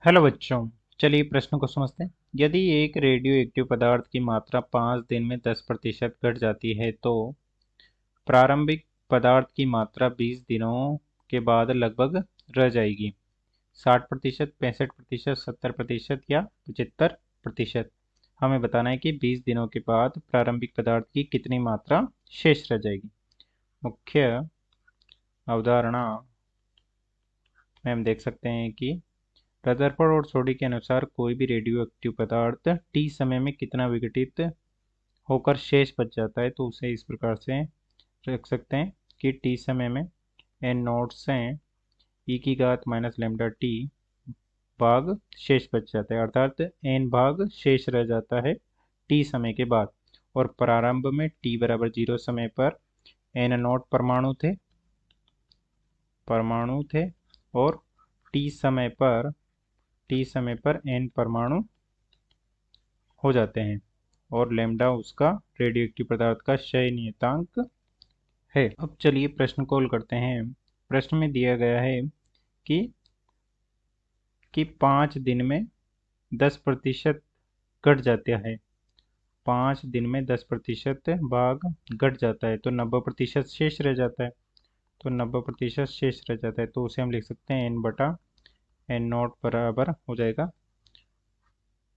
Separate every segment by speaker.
Speaker 1: Hello बच्चों। चलिए प्रश्न को समझते हैं। यदि एक रेडियो एक्टिव पदार्थ की मात्रा 5 दिन में 10% घट जाती है तो प्रारंभिक पदार्थ की मात्रा 20 दिनों के बाद लगभग रह जाएगी। 60%, 65%, 70% या 75%। हमें बताना है कि 20 दिनों के बाद प्रारंभिक पदार्थ की कितनी मात्रा शेष रह जाएगी। मुख्य अवधारणा में हम देख सकते हैं कि रदरफोर्ड और सोडी के अनुसार कोई भी रेडियो एक्टिव पदार्थ टी समय में कितना विघटित होकर शेष बच जाता है, तो उसे इस प्रकार से रख सकते हैं कि टी समय में एन नॉट से ई की घात माइनस लेमडा टी भाग शेष बच जाता है, अर्थात एन भाग शेष रह जाता है टी समय के बाद। और प्रारंभ में टी बराबर 0 समय पर एन नॉट परमाणु थे और टी समय पर एन परमाणु हो जाते हैं और लेमडा उसका रेडियो एक्टिव पदार्थ का क्षय नियतांक है। अब चलिए प्रश्न को हल करते हैं। प्रश्न में दिया गया है कि 5 दिन में 10% घट जाता है। 5 दिन में 10% भाग घट जाता है तो 90% शेष रह जाता है। तो 90% शेष रह जाता है तो उसे हम लिख सकते हैं एन बटा एन नॉट बराबर हो जाएगा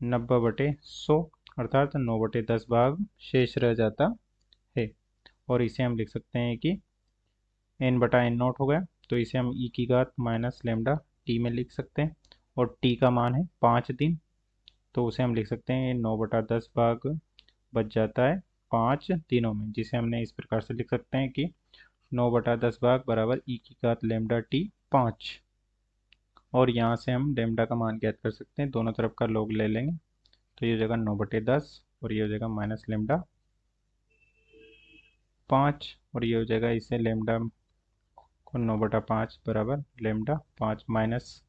Speaker 1: 90/100, अर्थात 9/10 भाग शेष रह जाता है। और इसे हम लिख सकते हैं कि एन बटा एन नॉट हो गया, तो इसे हम ई की घात माइनस लेमडा टी में लिख सकते हैं। और टी का मान है 5 दिन, तो उसे हम लिख सकते हैं 9/10 भाग बच जाता है 5 दिनों में, जिसे हमने इस प्रकार से लिख सकते हैं कि 9/10 भाग बराबर ई की घात लेमडा टी 5। और यहाँ से हम लेमडा का मान ज्ञात कर सकते हैं, दोनों तरफ का लॉग ले लेंगे तो ये हो जाएगा 9/10 और ये हो जाएगा माइनस लेमडा 5 और ये हो जाएगा इससे लेमडा को 9/5 बराबर लेमडा 5 माइनस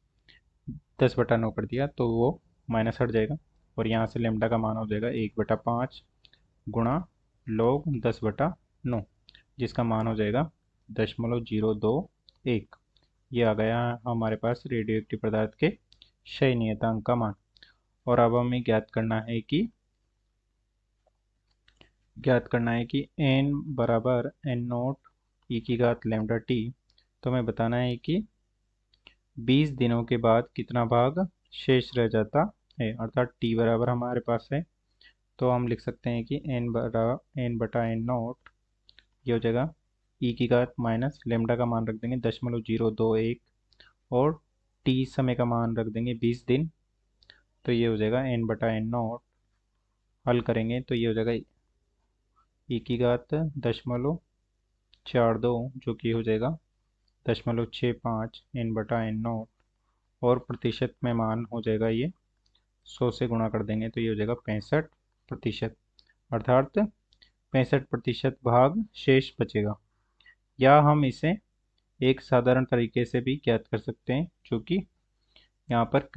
Speaker 1: 10/9 कर दिया तो वो माइनस हट जाएगा। और यहाँ से लेमडा का मान हो जाएगा 1/5 गुणा log 10/9, जिसका मान हो जाएगा 0.021। ये आ गया हमारे पास रेडियो एक्टिव पदार्थ के क्षय नियतांक का मान। और अब हमें ज्ञात करना है कि n बराबर एन नोट ई की घात लेमडा टी। तो हमें बताना है कि 20 दिनों के बाद कितना भाग शेष रह जाता है, अर्थात टी बराबर हमारे पास है तो हम लिख सकते हैं कि एन बटा एन नोट ये हो जाएगा ई की घात माइनस लेमडा का मान रख देंगे 0.021 और टी समय का मान रख देंगे 20 दिन। तो ये हो जाएगा एन बटा एन नोट, हल करेंगे तो ये हो जाएगा ई की घात 0.42 जो कि हो जाएगा 0.65 एन बटा एन नोट और प्रतिशत में मान हो जाएगा ये 100 से गुणा कर देंगे तो ये हो जाएगा 65%, अर्थात 65% भाग शेष बचेगा। या हम इसे एक साधारण तरीके से भी ज्ञात कर सकते हैं, क्योंकि यहाँ पर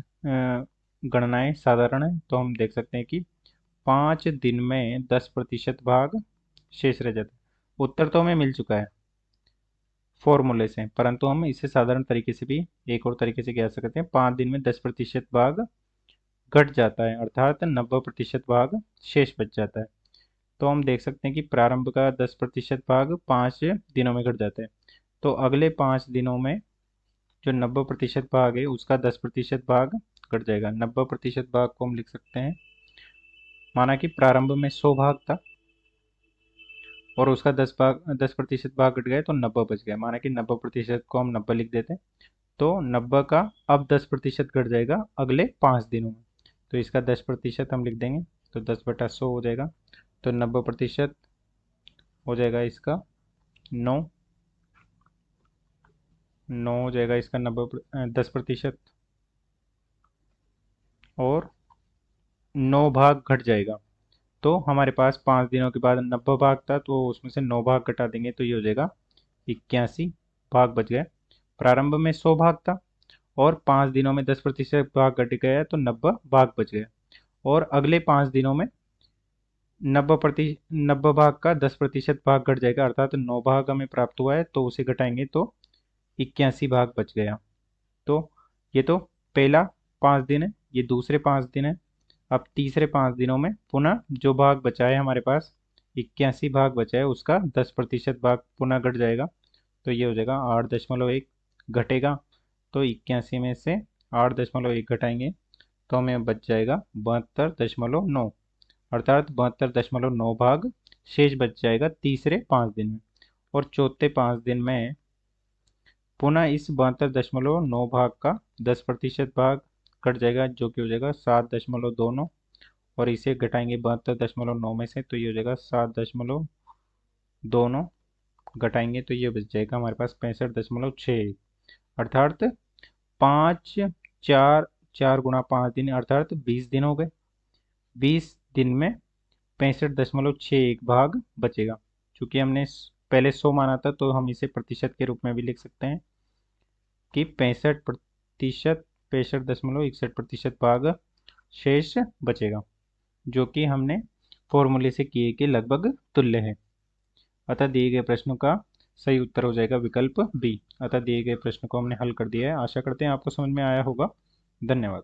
Speaker 1: गणनाएं साधारण है तो हम देख सकते हैं कि 5 दिन में 10% भाग शेष रह जाता है। उत्तर तो हमें मिल चुका है फॉर्मूले से, परंतु हम इसे साधारण तरीके से भी एक और तरीके से ज्ञात सकते हैं। 5 दिन में 10% भाग घट जाता है, अर्थात 90% भाग शेष बच जाता है। तो हम देख सकते हैं कि प्रारंभ का 10% भाग 5 दिनों में घट जाता है, तो अगले 5 दिनों में जो 90% भाग है उसका 10% भाग घट जाएगा। 90% भाग को हम लिख सकते हैं, माना कि प्रारंभ में 100 भाग था और उसका 10% भाग घट गया तो 90 बच गया, माना कि 90% को हम 90 लिख देते हैं तो 90 का अब 10% घट जाएगा अगले 5 दिनों में, तो इसका 10% हम लिख देंगे तो 10/100 हो जाएगा। तो 90% हो जाएगा इसका 9 हो जाएगा इसका 10% और 9 भाग घट जाएगा। तो हमारे पास 5 दिनों के बाद 90 भाग था तो उसमें से 9 भाग घटा देंगे तो ये हो जाएगा 81 भाग बच गए। प्रारंभ में 100 भाग था और 5 दिनों में 10% भाग घट गया तो 90 भाग बच गए। और अगले 5 दिनों में 90 भाग का 10% भाग घट जाएगा, अर्थात 9 भाग हमें प्राप्त हुआ है तो उसे घटाएंगे तो 81 भाग बच गया। तो ये तो पहला 5 दिन है, ये दूसरे 5 दिन है। अब तीसरे 5 दिनों में पुनः जो भाग बचा है हमारे पास 81 भाग बचा है, उसका 10% भाग पुनः घट जाएगा। तो ये हो जाएगा 8.1 घटेगा। तो 81 में से 8.1 घटाएंगे तो हमें बच जाएगा 72.9, अर्थात 72.9 भाग शेष बच जाएगा तीसरे 5 दिन में। और चौथे 5 दिन में पुनः इस 72.9 भाग का 10% भाग कट जाएगा, जो कि हो जाएगा 7.29। और इसे घटाएंगे 72.9 में से, तो ये हो जाएगा 7.29 घटाएंगे तो ये बच जाएगा हमारे पास 65.61, अर्थात 5 4 4 गुणा 5 दिन अर्थात 20 दिन हो गए। 20 दिन में 65.61 भाग बचेगा। चूंकि हमने पहले 100 माना था तो हम इसे प्रतिशत के रूप में भी लिख सकते हैं कि 65%, 65.61% भाग शेष बचेगा, जो कि हमने फॉर्मूले से किए के लगभग तुल्य है। अतः दिए गए प्रश्नों का सही उत्तर हो जाएगा विकल्प बी। अतः दिए गए प्रश्न को हमने हल कर दिया है। आशा करते हैं आपको समझ में आया होगा। धन्यवाद।